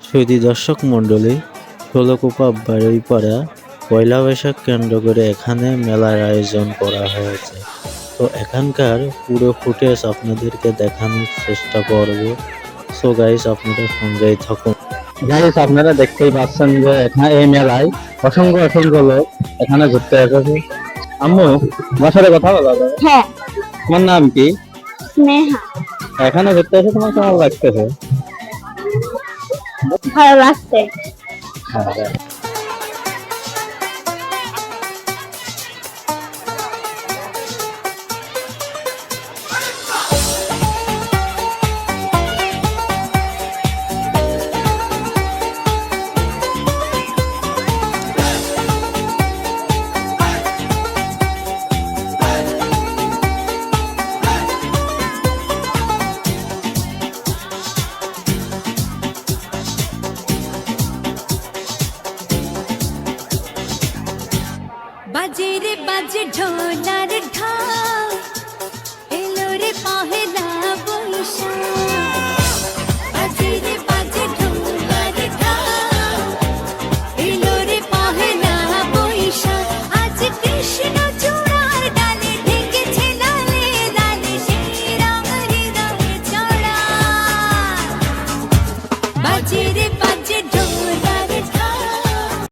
সুধী দর্শক মণ্ডলী, ষোলকোপা বারুইপাড়া পয়লা বৈশাখ কেন্দ্র করে এখানে মেলার আয়োজন করা হয়েছে। তো এখানকার পুরো ফুটেজ আপনাদেরকে দেখানোর চেষ্টা করব। সো গাইস, আপনারা সঙ্গেই থাকুন। গাইস, আপনারা দেখতেই পাচ্ছেন যে এখানে এই মেলায় অসংখ্য অসংখ্য লোক এখানে ঘুরতে এসেছে। আম্মু, তোমার সাথে কথা বলা যাবে? হ্যাঁ। তোমার নাম কি? স্নেহা। এখানে ঘুরতে এসে তোমার কেমন লাগতেছে? ভালো লাগছে। হ্যাঁ। বাজে রে বাজে ঢোলা